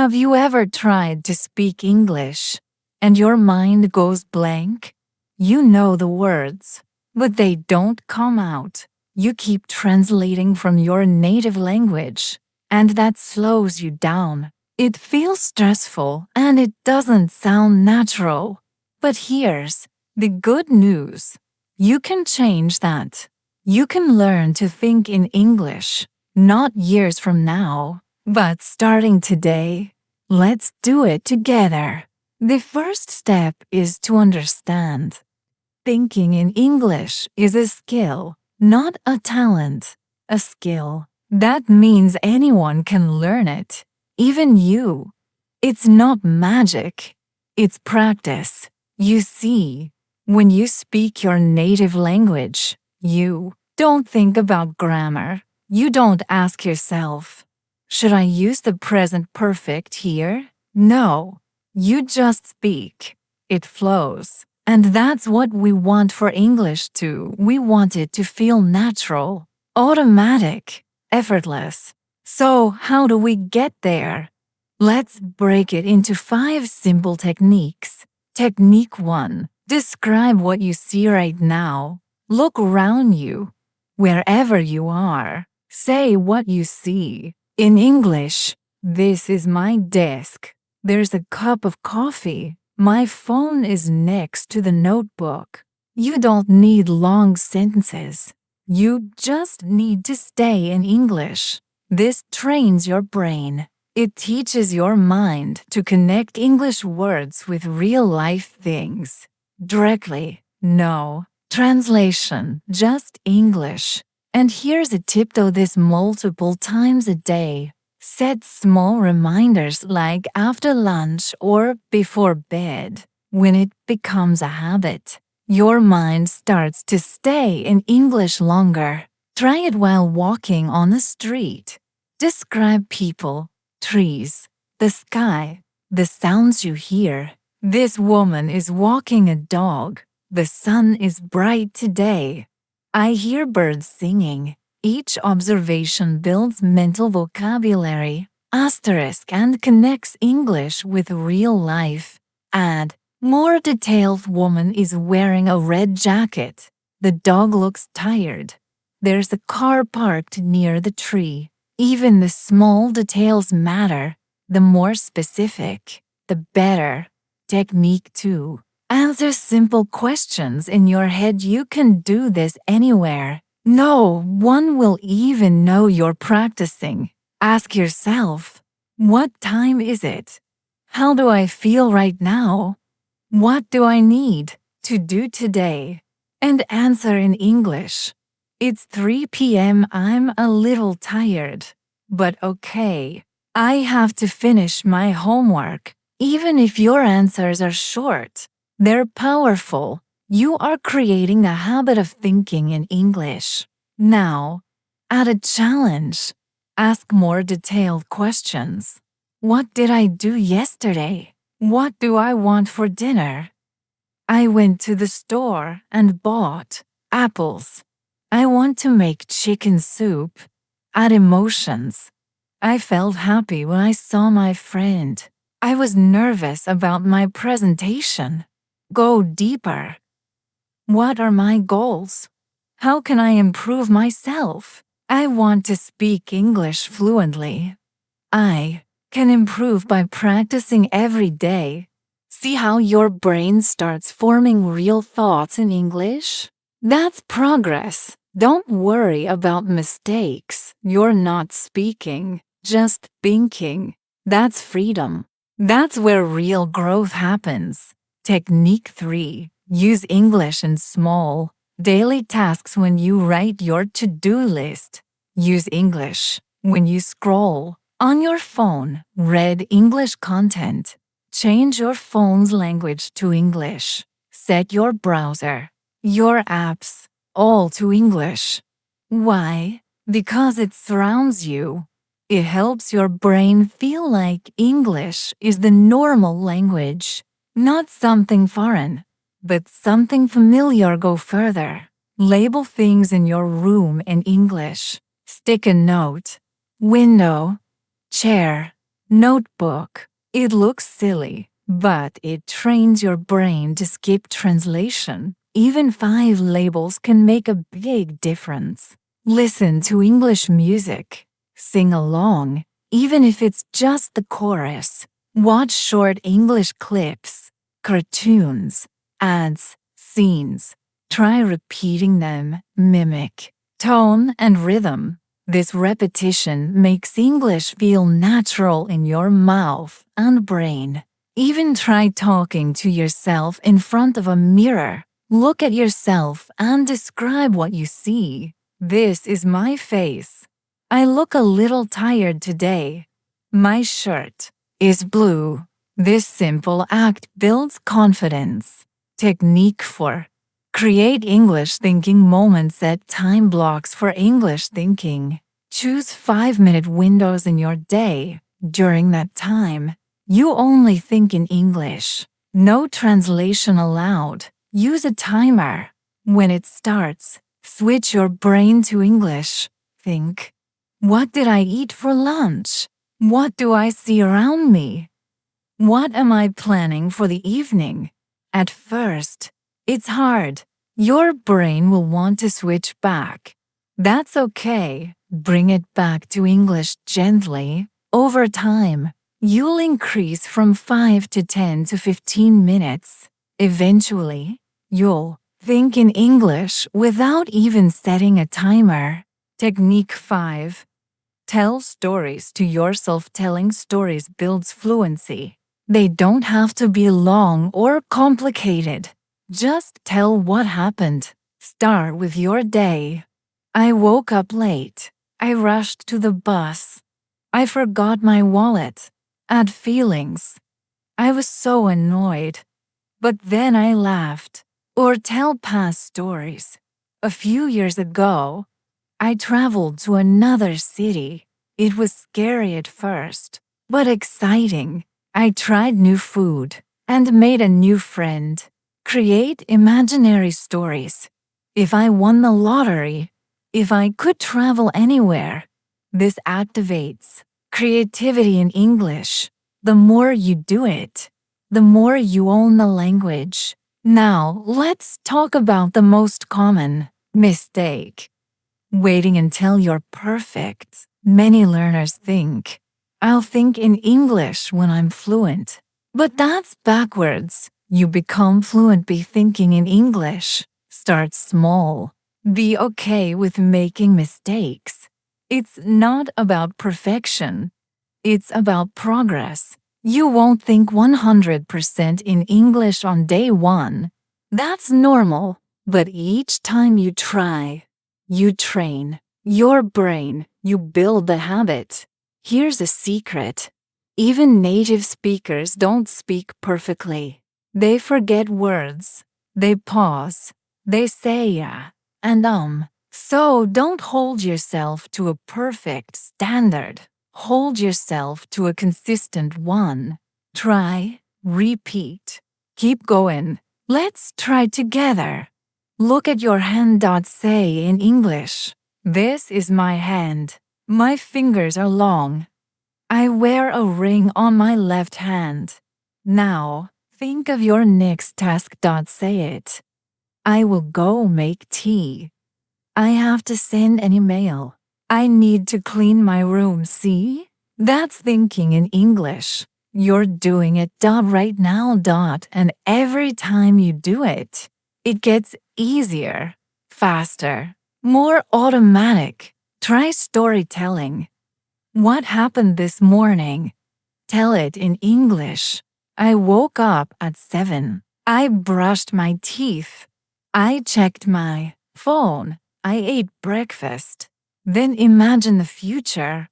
Have you ever tried to speak English and your mind goes blank? You know the words, but they don't come out. You keep translating from your native language, and that slows you down. It feels stressful and it doesn't sound natural. But here's the good news. You can change that. You can learn to think in English, not years from now, but starting today. Let's do it together. The first step is to understand. Thinking in English is a skill, not a talent. A skill. That means anyone can learn it, even you. It's not magic. It's practice. You see, when you speak your native language, you don't think about grammar. You don't ask yourself, should I use the present perfect here? No. You just speak. It flows. And that's what we want for English too. We want it to feel natural, automatic, effortless. So, how do we get there? Let's break it into 5 simple techniques. Technique 1. Describe what you see right now. Look around you. Wherever you are, say what you see. In English, this is my desk. There's a cup of coffee. My phone is next to the notebook. You don't need long sentences. You just need to stay in English. This trains your brain. It teaches your mind to connect English words with real-life things. Directly, no. Translation, just English. And here's a tip, though this multiple times a day. Set small reminders like after lunch or before bed. When it becomes a habit, your mind starts to stay in English longer. Try it while walking on the street. Describe people, trees, the sky, the sounds you hear. This woman is walking a dog. The sun is bright today. I hear birds singing. Each observation builds mental vocabulary, asterisk, and connects English with real life. Add, more detailed. Woman is wearing a red jacket. The dog looks tired. There's a car parked near the tree. Even the small details matter. The more specific, the better. Technique 2. Answer simple questions in your head. You can do this anywhere. No one will even know you're practicing. Ask yourself, what time is it? How do I feel right now? What do I need to do today? And answer in English. It's 3 p.m. I'm a little tired. But okay, I have to finish my homework. Even if your answers are short, they're powerful. You are creating a habit of thinking in English. Now, add a challenge. Ask more detailed questions. What did I do yesterday? What do I want for dinner? I went to the store and bought apples. I want to make chicken soup. Add emotions. I felt happy when I saw my friend. I was nervous about my presentation. Go deeper. What are my goals? How can I improve myself? I want to speak English fluently. I can improve by practicing every day. See how your brain starts forming real thoughts in English? That's progress. Don't worry about mistakes. You're not speaking, just thinking. That's freedom. That's where real growth happens. Technique 3. Use English in small, daily tasks. When you write your to-do list, use English. When you scroll on your phone, read English content. Change your phone's language to English. Set your browser, your apps, all to English. Why? Because it surrounds you. It helps your brain feel like English is the normal language, not something foreign, but something familiar. Go further. Label things in your room in English. Stick a note. Window, chair, notebook. It looks silly, but it trains your brain to skip translation. Even 5 labels can make a big difference. Listen to English music. Sing along, even if it's just the chorus. Watch short English clips, cartoons, ads, scenes. Try repeating them, mimic tone and rhythm. This repetition makes English feel natural in your mouth and brain. Even try talking to yourself in front of a mirror. Look at yourself and describe what you see. This is my face. I look a little tired today. My shirt is blue. This simple act builds confidence. Technique 4. Create English thinking moments. Set time blocks for English thinking. Choose 5-minute windows in your day. During that time, you only think in English. No translation allowed. Use a timer. When it starts, switch your brain to English. Think, what did I eat for lunch? What do I see around me? What am I planning for the evening? At first, it's hard. Your brain will want to switch back. That's okay. Bring it back to English gently. Over time, you'll increase from 5 to 10 to 15 minutes. Eventually, you'll think in English without even setting a timer. Technique 5. Tell stories to yourself. Telling stories builds fluency. They don't have to be long or complicated. Just tell what happened. Start with your day. I woke up late. I rushed to the bus. I forgot my wallet. Add feelings. I was so annoyed. But then I laughed. Or tell past stories. A few years ago, I traveled to another city. It was scary at first, but exciting. I tried new food and made a new friend. Create imaginary stories. If I won the lottery, if I could travel anywhere. This activates creativity in English. The more you do it, the more you own the language. Now, let's talk about the most common mistake. Waiting until you're perfect. Many learners think, I'll think in English when I'm fluent. But that's backwards. You become fluent by thinking in English. Start small. Be okay with making mistakes. It's not about perfection. It's about progress. You won't think 100% in English on day 1. That's normal. But each time you try, you train your brain, you build the habit. Here's a secret. Even native speakers don't speak perfectly. They forget words. They pause. They say yeah and So don't hold yourself to a perfect standard. Hold yourself to a consistent one. Try, repeat, keep going. Let's try together. Look at your hand. Say in English. This is my hand. My fingers are long. I wear a ring on my left hand. Now, think of your next task. Say it. I will go make tea. I have to send an email. I need to clean my room. See? That's thinking in English. You're doing it right now. And every time you do it, it gets easier, faster, more automatic. Try storytelling. What happened this morning? Tell it in English. I woke up at 7. I brushed my teeth. I checked my phone. I ate breakfast. Then imagine the future.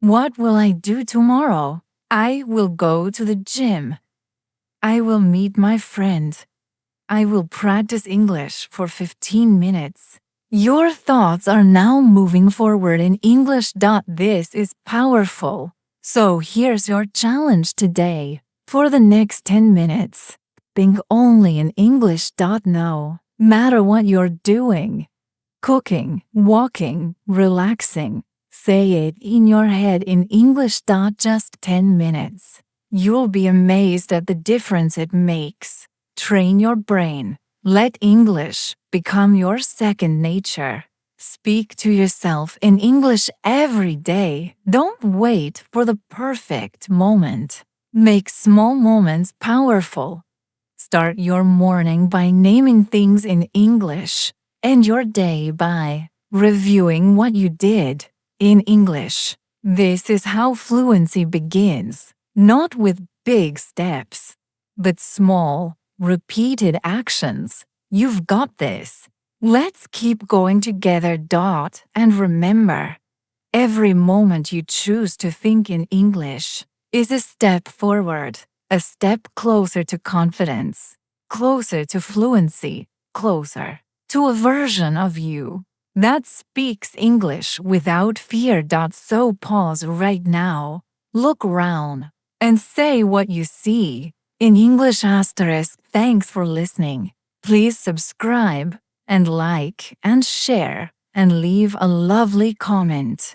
What will I do tomorrow? I will go to the gym. I will meet my friend. I will practice English for 15 minutes. Your thoughts are now moving forward in English. This is powerful. So here's your challenge today. For the next 10 minutes, think only in English. No matter what you're doing, cooking, walking, relaxing, Say it in your head in English. Just 10 minutes. You'll be amazed at the difference it makes. Train your brain. Let English become your second nature. Speak to yourself in English every day. Don't wait for the perfect moment. Make small moments powerful. Start your morning by naming things in English. End your day by reviewing what you did in English. This is how fluency begins, not with big steps, but small, repeated actions. You've got this. Let's keep going together. And remember, every moment you choose to think in English is a step forward, a step closer to confidence, closer to fluency, closer to a version of you that speaks English without fear. So pause right now, look around, and say what you see in English. Thanks for listening. Please subscribe and like and share and leave a lovely comment.